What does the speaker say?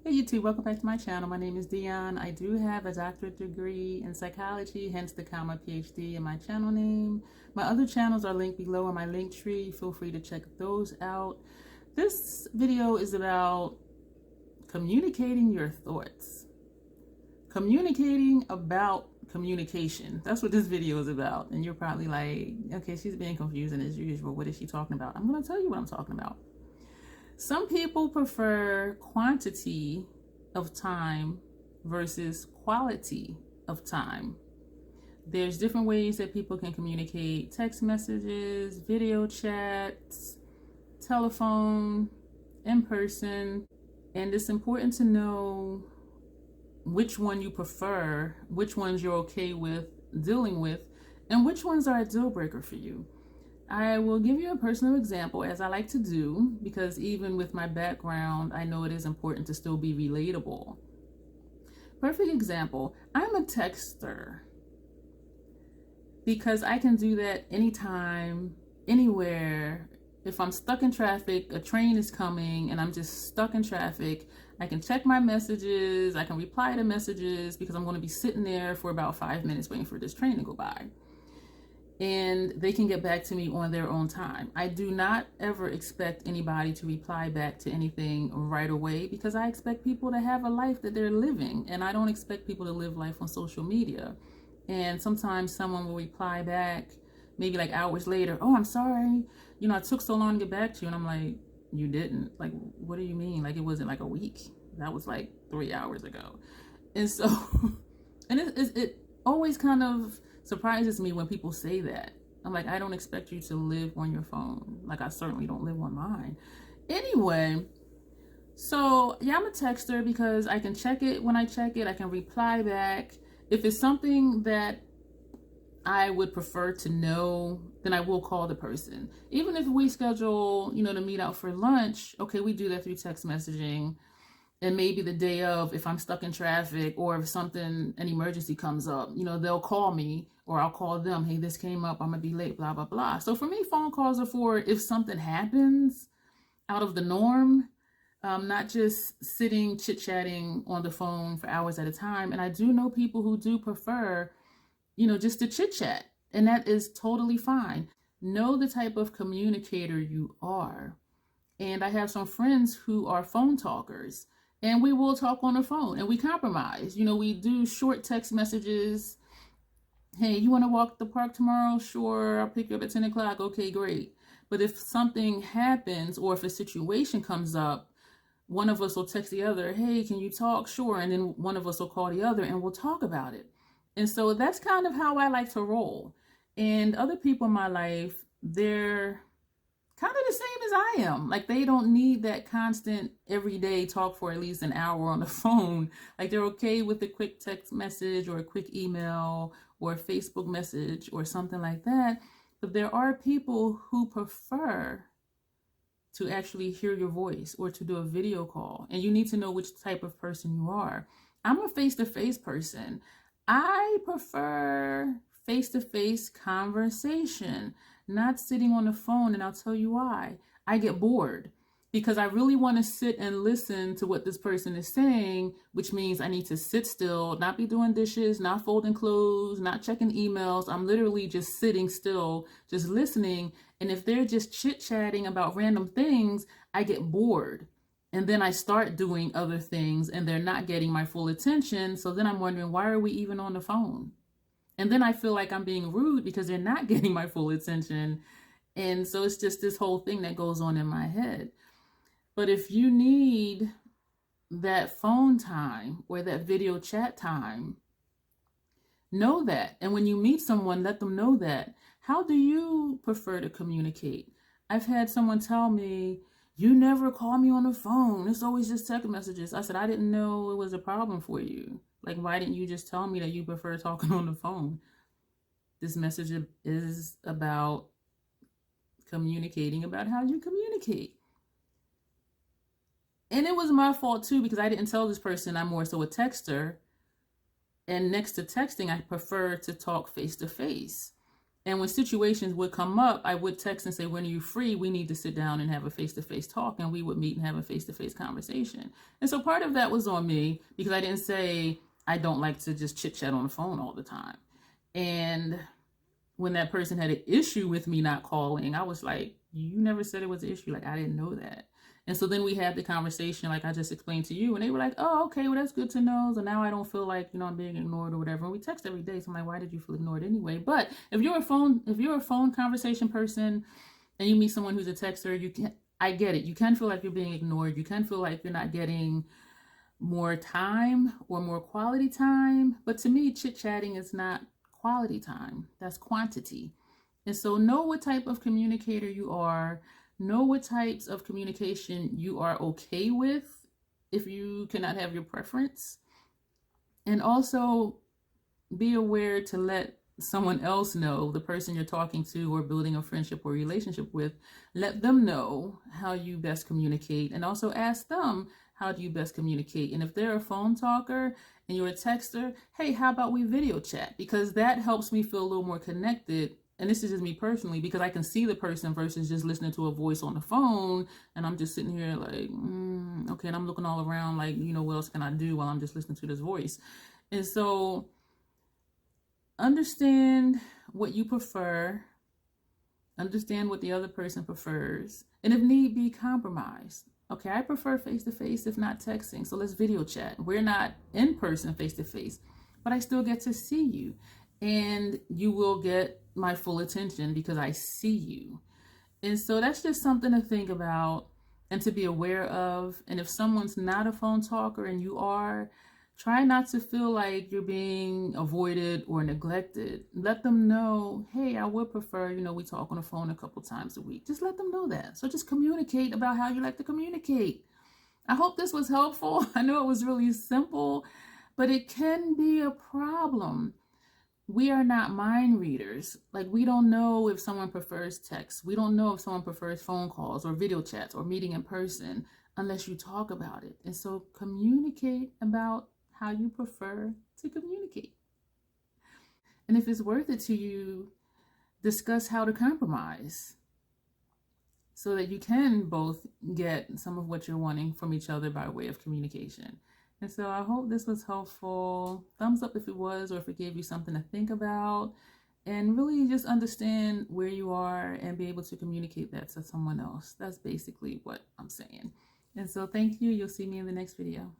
Hey YouTube, welcome back to my channel. My name is Dion. I do have a doctorate degree in psychology, hence the comma PhD in my channel name. My other channels are linked below in my link tree. Feel free to check those out. This video is about communicating your thoughts. Communicating about communication. That's what this video is about. And you're probably like, okay, she's being confusing as usual. What is she talking about? I'm going to tell you what I'm talking about. Some people prefer quantity of time versus quality of time. There's different ways that people can communicate: text messages, video chats, telephone, in person. And it's important to know which one you prefer, which ones you're okay with dealing with, and which ones are a deal breaker for you. I will give you a personal example, as I like to do, because even with my background, I know it is important to still be relatable. Perfect example, I'm a texter because I can do that anytime, anywhere. If I'm stuck in traffic, a train is coming and I'm just stuck in traffic, I can check my messages, I can reply to messages because I'm going to be sitting there for about 5 minutes waiting for this train to go by. And they can get back to me on their own time. I do not ever expect anybody to reply back to anything right away because I expect people to have a life that they're living, and I don't expect people to live life on social media. And sometimes someone will reply back maybe like hours later, "Oh, I'm sorry, I took so long to get back to you." And I'm like, "You didn't. Like, what do you mean? Like, it wasn't like a week. That was like 3 hours ago." And so, and it always kind of surprises me when people say that. I'm like, I don't expect you to live on your phone. Like, I certainly don't live on mine. Anyway, so yeah, I'm a texter because I can check it when I check it. I can reply back. If it's something that I would prefer to know, then I will call the person. Even if we schedule, to meet out for lunch, okay, we do that through text messaging. And maybe the day of, if I'm stuck in traffic or if an emergency comes up, they'll call me or I'll call them. "Hey, this came up, I'm gonna be late, blah, blah, blah." So for me, phone calls are for if something happens out of the norm, not just sitting chit-chatting on the phone for hours at a time. And I do know people who do prefer, just to chit-chat, and that is totally fine. Know the type of communicator you are. And I have some friends who are phone talkers, and we will talk on the phone and we compromise. We do short text messages. "Hey, you want to walk the park tomorrow?" "Sure, I'll pick you up at 10 o'clock. Okay, great." But if something happens or if a situation comes up, one of us will text the other, "Hey, can you talk?" "Sure." And then one of us will call the other and we'll talk about it. And so that's kind of how I like to roll. And other people in my life, they're kind of the same as I am. Like, they don't need that constant everyday talk for at least an hour on the phone. Like, they're okay with a quick text message or a quick email or a Facebook message or something like that. But there are people who prefer to actually hear your voice or to do a video call. And you need to know which type of person you are. I'm a face-to-face person. I prefer face-to-face conversation, not sitting on the phone. And I'll tell you why. I get bored because I really want to sit and listen to what this person is saying, which means I need to sit still, not be doing dishes, not folding clothes, not checking emails. I'm literally just sitting still, just listening. And if they're just chit-chatting about random things, I get bored. And then I start doing other things and they're not getting my full attention. So then I'm wondering, why are we even on the phone? And then I feel like I'm being rude because they're not getting my full attention. And so it's just this whole thing that goes on in my head. But if you need that phone time or that video chat time, know that. And when you meet someone, let them know that. How do you prefer to communicate? I've had someone tell me, "You never call me on the phone. It's always just text messages." I said, "I didn't know it was a problem for you. Like, why didn't you just tell me that you prefer talking on the phone?" This message is about communicating about how you communicate. And it was my fault too, because I didn't tell this person I'm more so a texter. And next to texting, I prefer to talk face to face. And when situations would come up, I would text and say, when are you free? We need to sit down and have a face-to-face talk. And we would meet and have a face-to-face conversation. And so part of that was on me, because I didn't say I don't like to just chit-chat on the phone all the time. And when that person had an issue with me not calling, I was like, you never said it was an issue. Like, I didn't know that. And so then we had the conversation, like I just explained to you, and they were like, oh, okay, well, that's good to know. So now I don't feel like, I'm being ignored or whatever. And we text every day. So I'm like, why did you feel ignored anyway? But if you're a phone conversation person and you meet someone who's a texter, I get it. You can feel like you're being ignored. You can feel like you're not getting more time or more quality time. But to me, chit-chatting is not quality time. That's quantity. And so know what type of communicator you are. Know what types of communication you are okay with if you cannot have your preference. And also be aware to let someone else know, the person you're talking to or building a friendship or relationship with, let them know how you best communicate, and also ask them, how do you best communicate? And if they're a phone talker and you're a texter, hey, how about we video chat? Because that helps me feel a little more connected. And this is just me personally, because I can see the person versus just listening to a voice on the phone. And I'm just sitting here like, okay. And I'm looking all around like, what else can I do while I'm just listening to this voice? And so understand what you prefer. Understand what the other person prefers. And if need be, compromise. Okay, I prefer face-to-face if not texting. So let's video chat. We're not in person face-to-face, but I still get to see you. And you will get my full attention because I see you. And so that's just something to think about and to be aware of. And if someone's not a phone talker and you are, try not to feel like you're being avoided or neglected. Let them know, hey, I would prefer, we talk on the phone a couple times a week. Just let them know that. So just communicate about how you like to communicate. I hope this was helpful. I know it was really simple, but it can be a problem. We are not mind readers. Like, we don't know if someone prefers text. We don't know if someone prefers phone calls or video chats or meeting in person unless you talk about it. And so communicate about how you prefer to communicate. And if it's worth it to you, discuss how to compromise so that you can both get some of what you're wanting from each other by way of communication. And so I hope this was helpful. Thumbs up if it was, or if it gave you something to think about, and really just understand where you are and be able to communicate that to someone else. That's basically what I'm saying. And so thank you. You'll see me in the next video.